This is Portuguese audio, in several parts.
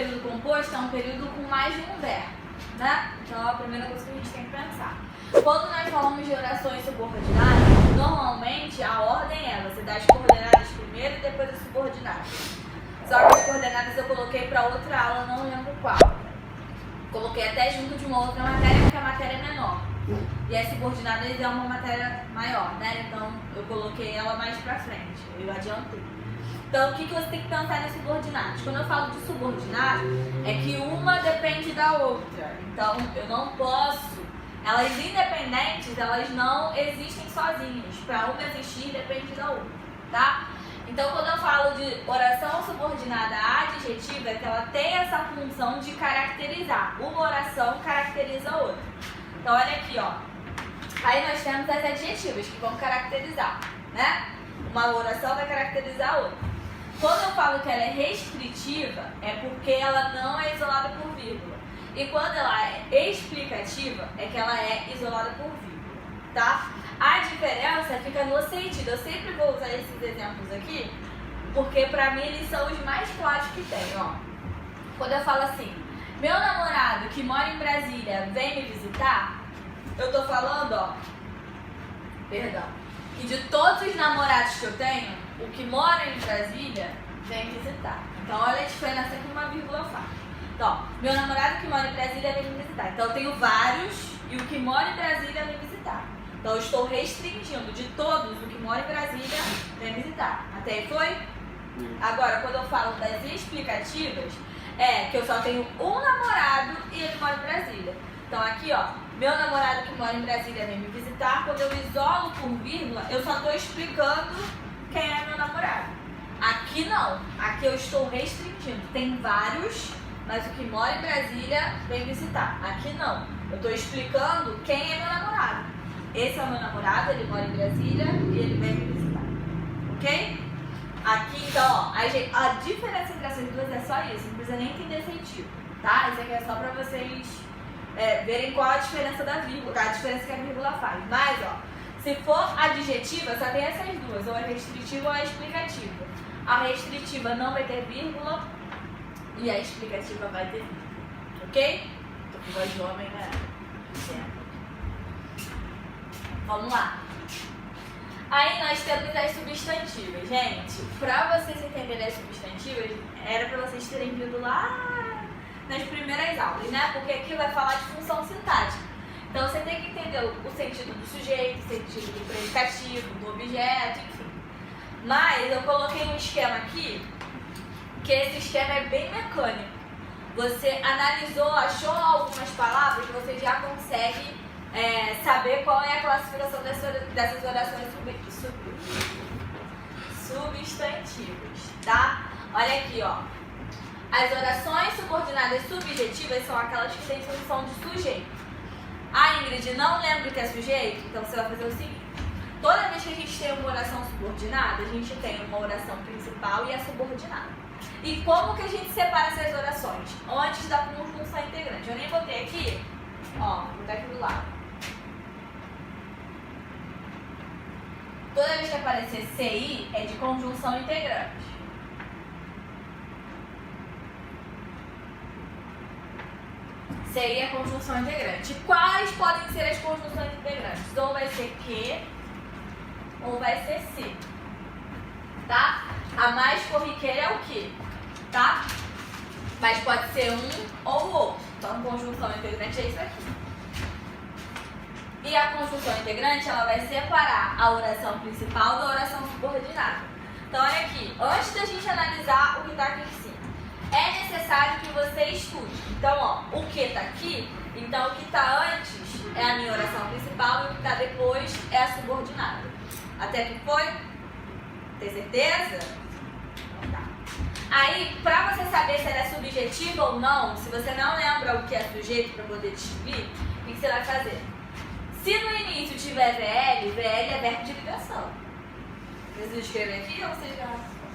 período composto é um período com mais de um verbo, né? Então é a primeira coisa que a gente tem que pensar. Quando nós falamos de orações subordinadas, normalmente a ordem é você dar as coordenadas primeiro e depois as subordinadas. Só que as coordenadas eu coloquei para outra aula, não lembro qual. Coloquei até junto de uma outra matéria, porque a matéria é menor. E as subordinadas é uma matéria maior, né? Então eu coloquei ela mais pra frente, eu adiantei. Então o que você tem que pensar nas subordinadas? Quando eu falo de subordinado, é que uma depende da outra. Então eu não posso, elas independentes, elas não existem sozinhas. Para uma existir depende da outra, tá? Então quando eu falo de oração subordinada adjetiva, é que ela tem essa função de caracterizar. Uma oração caracteriza a outra. Então olha aqui, ó. Aí nós temos as adjetivas que vão caracterizar, né? Uma oração vai caracterizar a outra. Quando eu falo que ela é restritiva, é porque ela não é isolada por vírgula. E quando ela é explicativa, é que ela é isolada por vírgula, tá? A diferença fica no sentido. Eu sempre vou usar esses exemplos aqui, porque pra mim eles são os mais claros que tem, ó. Quando eu falo assim, meu namorado que mora em Brasília vem me visitar, eu tô falando, ó, perdão, que de todos os namorados que eu tenho, o que mora em Brasília vem me visitar. Então olha a diferença que uma vírgula faz. Então, meu namorado que mora em Brasília vem me visitar. Então eu tenho vários e o que mora em Brasília vem visitar. Então eu estou restringindo de todos o que mora em Brasília vem visitar. Até aí foi? Agora, quando eu falo das explicativas, é que eu só tenho um namorado e ele mora em Brasília. Então aqui, ó, meu namorado que mora em Brasília vem me visitar. Quando eu isolo por vírgula, eu só estou explicando quem é meu namorado. Aqui não, aqui eu estou restringindo. Tem vários, mas o que mora em Brasília vem visitar. Aqui não, eu estou explicando quem é meu namorado. Esse é o meu namorado, ele mora em Brasília e ele vem me visitar. Ok? Aqui, então, ó, a diferença entre essas duas é só isso, não precisa nem entender sentido, tá? Isso aqui é só pra vocês verem qual a diferença da vírgula, a diferença que a vírgula faz. Mas, ó, se for adjetiva, só tem essas duas, ou é restritiva ou é explicativa. A restritiva não vai ter vírgula e a explicativa vai ter vírgula, ok? Tô com voz de homem, né? Vamos lá. Aí nós temos as substantivas. Gente, pra vocês entenderem as substantivas, era pra vocês terem vindo lá nas primeiras aulas, né? Porque aqui vai falar de função sintática. Então você tem que entender o sentido do sujeito, o sentido do predicativo, do objeto, enfim. Mas eu coloquei um esquema aqui, que esse esquema é bem mecânico. Você analisou, achou algumas palavras, você já consegue saber qual é a classificação dessas orações substantivas, tá? Olha aqui, ó. As orações subordinadas subjetivas são aquelas que têm função de sujeito. Ah, Ingrid, não lembra o que é sujeito? Então você vai fazer o seguinte. Toda vez que a gente tem uma oração subordinada, a gente tem uma oração principal e a subordinada. E como que a gente separa essas orações? Antes da conjunção integrante. Eu nem botei aqui, ó, vou botar aqui do lado. Toda vez que aparecer CI, é de conjunção integrante. CI é conjunção integrante. Quais podem ser as conjunções integrantes? Ou vai ser que, ou vai ser se. Tá? A mais corriqueira é o que, tá? Mas pode ser um ou outro. Então, conjunção integrante é isso aqui. E a conjunção integrante, ela vai separar a oração principal da oração subordinada. Então, olha aqui. Antes da gente analisar o que está aqui em cima, é necessário que você estude. Então, ó, o que está aqui, então o que está antes é a minha oração principal e o que está depois é a subordinada. Até que foi? Tem certeza? Então tá. Aí, para você saber se ela é subjetiva ou não, se você não lembra o que é sujeito para poder distinguir, o que você vai fazer? Se no início tiver VL, VL é verbo de ligação. Preciso escrever aqui ou vocês já...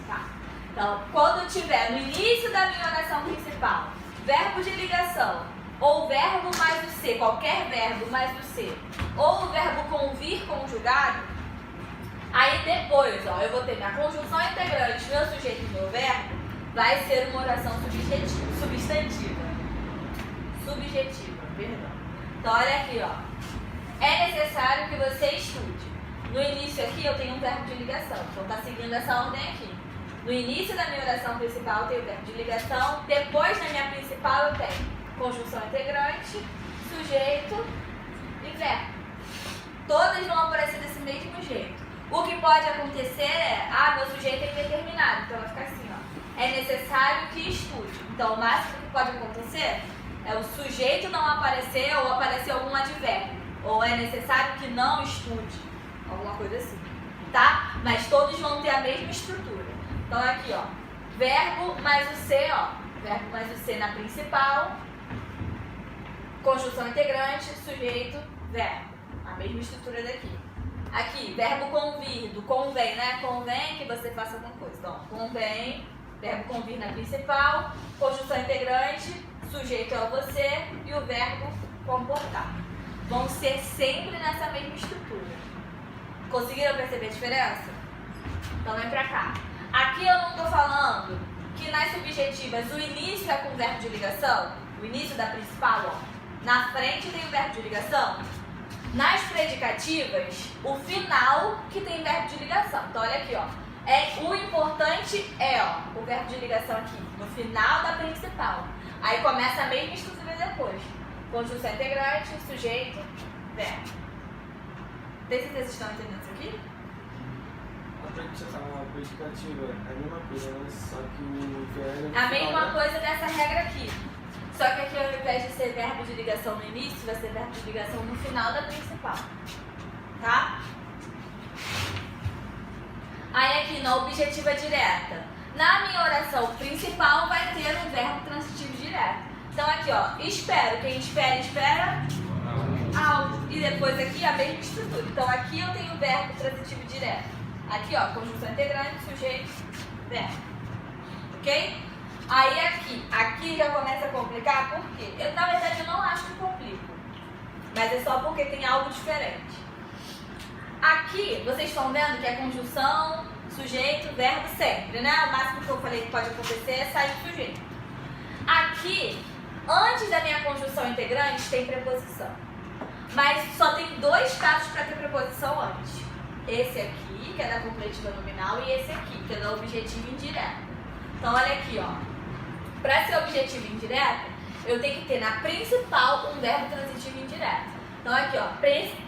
Tá. Então, quando tiver no início da minha oração principal, verbo de ligação, ou verbo mais o ser, qualquer verbo mais o ser, ou o verbo com vir conjugado, aí depois, ó, eu vou ter minha conjunção integrante, meu sujeito e meu verbo, vai ser uma oração substantiva. Subjetiva, perdão. Então, olha aqui, ó. É necessário que você estude. No início aqui, eu tenho um verbo de ligação. Então, tá seguindo essa ordem aqui. No início da minha oração principal, eu tenho o verbo de ligação. Depois, na minha principal, eu tenho conjunção integrante, sujeito e verbo. Todas vão aparecer desse mesmo jeito. O que pode acontecer é, meu sujeito é indeterminado. Então, vai ficar assim, ó. É necessário que estude. Então, o máximo que pode acontecer é o sujeito não aparecer ou aparecer algum advérbio. Ou é necessário que não estude. Alguma coisa assim. Tá? Mas todos vão ter a mesma estrutura. Então, aqui, ó. Verbo mais o C, ó. Verbo mais o C na principal. Conjunção integrante, sujeito, verbo. A mesma estrutura daqui. Aqui, verbo convir, do convém, né? Convém que você faça alguma coisa. Então, convém, verbo convir na principal, conjunção integrante, sujeito é o você e o verbo comportar. Vão ser sempre nessa mesma estrutura. Conseguiram perceber a diferença? Então, vem pra cá. Aqui eu não estou falando que nas subjetivas o início é com verbo de ligação, o início da principal, ó. Na frente tem o verbo de ligação. Nas predicativas, o final que tem verbo de ligação. Então, olha aqui, ó. O importante é, ó, o verbo de ligação aqui, no final da principal. Aí começa a mesma estrutura depois. Conjunção integrante, sujeito, verbo. Tem certeza que vocês estão entendendo isso aqui? A predicativa é a mesma coisa, né? Só que o verbo... A mesma coisa dessa regra aqui. Só que aqui, ao invés de ser verbo de ligação no início, vai ser verbo de ligação no final da principal. Tá? Aí aqui, na objetiva direta. Na minha oração principal, vai ter um verbo transitivo direto. Então aqui, ó, espero. Quem espera, espera algo. E depois aqui, a mesma estrutura. Então aqui eu tenho o verbo transitivo direto. Aqui, ó, conjunção integrante, sujeito, verbo. Ok? Aí aqui já começa a complicar, por quê? Na verdade, eu não acho que complico. Mas é só porque tem algo diferente. Aqui, vocês estão vendo que é conjunção, sujeito, verbo sempre, né? O máximo que eu falei que pode acontecer é sair do sujeito. Aqui, antes da minha conjunção integrante, tem preposição. Mas só tem dois casos para ter preposição antes. Esse aqui, que é da completiva nominal, e esse aqui, que é da objetiva indireta. Então, olha aqui, ó. Para ser objetivo indireto, eu tenho que ter na principal um verbo transitivo indireto. Então, aqui, ó,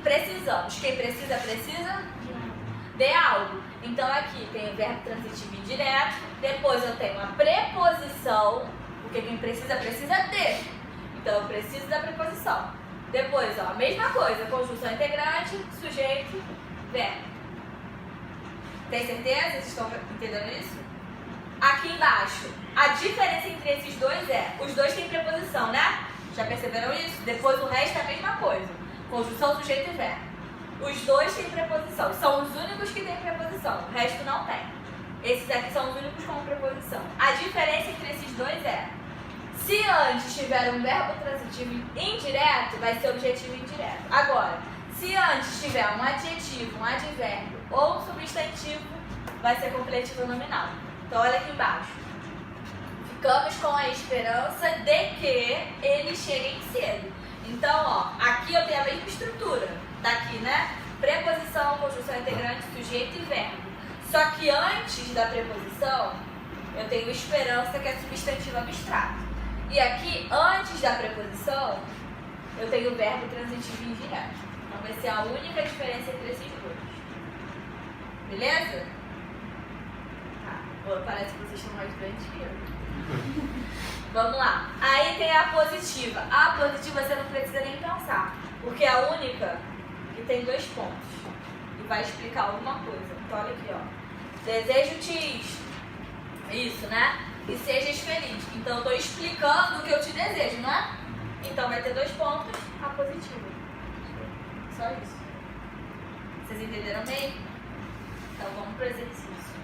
precisamos. Quem precisa, precisa de algo. Então, aqui tem o verbo transitivo indireto. Depois eu tenho a preposição, porque quem precisa, precisa de. Então, eu preciso da preposição. Depois, ó, a mesma coisa, conjunção integrante, sujeito, verbo. Tem certeza? Vocês estão entendendo isso? Aqui embaixo, a diferença entre esses dois é, os dois têm preposição, né? Já perceberam isso? Depois o resto é a mesma coisa. Conjunção, sujeito e verbo. Os dois têm preposição. São os únicos que têm preposição. O resto não tem. Esses aqui são os únicos com preposição. A diferença entre esses dois é, se antes tiver um verbo transitivo indireto, vai ser objetivo indireto. Agora, se antes tiver um adjetivo, um advérbio ou um substantivo, vai ser completivo nominal. Então, olha aqui embaixo. Ficamos com a esperança de que eles cheguem cedo. Então, ó, aqui eu tenho a mesma estrutura. Tá aqui, né? Preposição, conjunção integrante, sujeito e verbo. Só que antes da preposição, eu tenho esperança, que é substantivo abstrato. E aqui, antes da preposição, eu tenho o verbo transitivo indireto. Então, vai ser a única diferença entre esses dois. Beleza? Parece que vocês estão mais doentes que eu. Vamos lá. Aí tem a positiva. A positiva você não precisa nem pensar, porque é a única que tem dois pontos e vai explicar alguma coisa. Então olha aqui, ó. Desejo-te isto. Isso, né? E sejas feliz. Então eu estou explicando o que eu te desejo, não é? Então vai ter dois pontos, a positiva. Só isso. Vocês entenderam bem? Então vamos para o exercício.